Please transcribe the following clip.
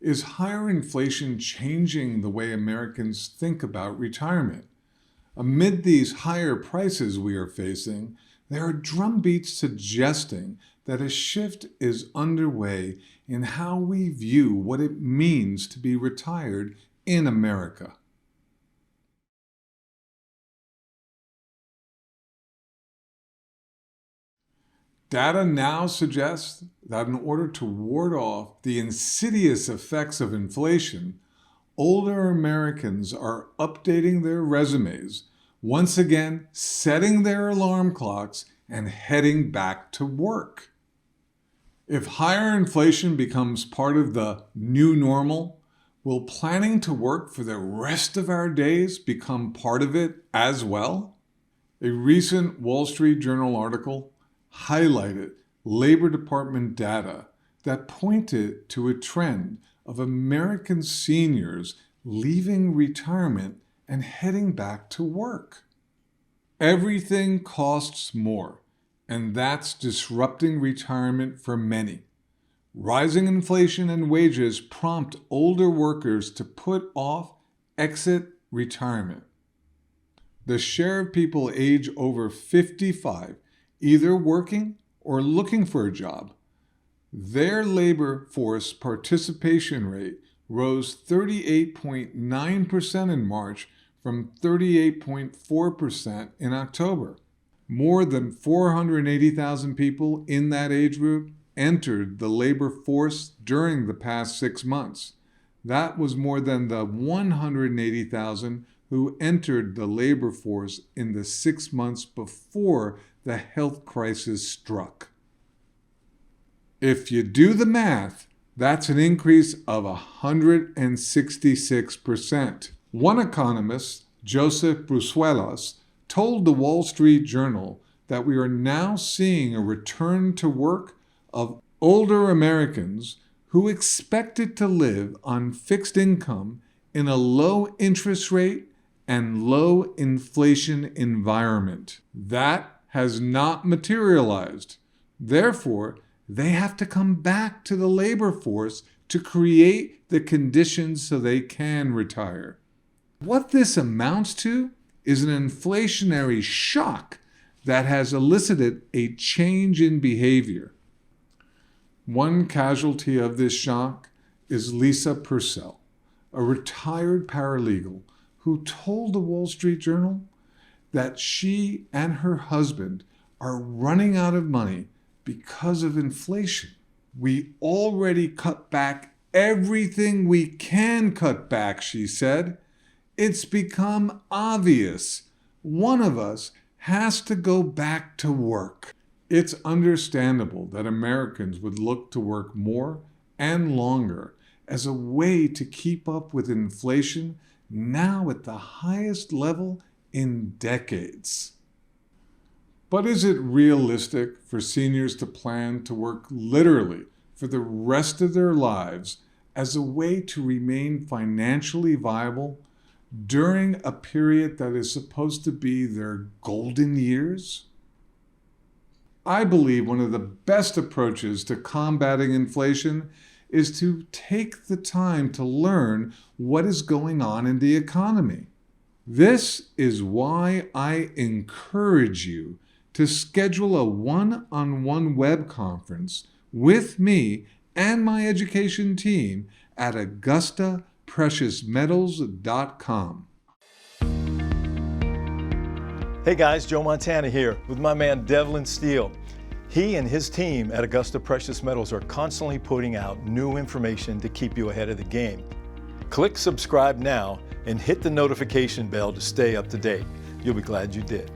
Is higher inflation changing the way Americans think about retirement? Amid these higher prices we are facing, there are drumbeats suggesting that a shift is underway in how we view what it means to be retired in America. Data now suggests that in order to ward off the insidious effects of inflation, older Americans are updating their resumes, once again setting their alarm clocks and heading back to work. If higher inflation becomes part of the new normal, will planning to work for the rest of our days become part of it as well? A recent Wall Street Journal article highlighted Labor Department data that pointed to a trend of American seniors leaving retirement and heading back to work. Everything costs more, and that's disrupting retirement for many. Rising inflation and wages prompt older workers to put off exit retirement. The share of people age over 55 either working or looking for a job, their labor force participation rate rose 38.9% in March from 38.4% in October. More than 480,000 people in that age group entered the labor force during the past 6 months. That was more than the 180,000 who entered the labor force in the 6 months before the health crisis struck. If you do the math, that's an increase of 166%. One economist, Joseph Brusuelas, told the Wall Street Journal that we are now seeing a return to work of older Americans who expected to live on fixed income in a low interest rate and low inflation environment. That has not materialized. Therefore, they have to come back to the labor force to create the conditions so they can retire. What this amounts to is an inflationary shock that has elicited a change in behavior. One casualty of this shock is Lisa Purcell, a retired paralegal who told the Wall Street Journal that she and her husband are running out of money because of inflation. We already cut back everything we can cut back, she said. It's become obvious. One of us has to go back to work. It's understandable that Americans would look to work more and longer as a way to keep up with inflation now at the highest level in decades. But is it realistic for seniors to plan to work literally for the rest of their lives as a way to remain financially viable during a period that is supposed to be their golden years? I believe one of the best approaches to combating inflation is to take the time to learn what is going on in the economy. This is why I encourage you to schedule a one-on-one web conference with me and my education team at AugustaPreciousMetals.com. Hey guys, Joe Montana here with my man Devlyn Steele. He and his team at Augusta Precious Metals are constantly putting out new information to keep you ahead of the game. Click subscribe now and hit the notification bell to stay up to date. You'll be glad you did.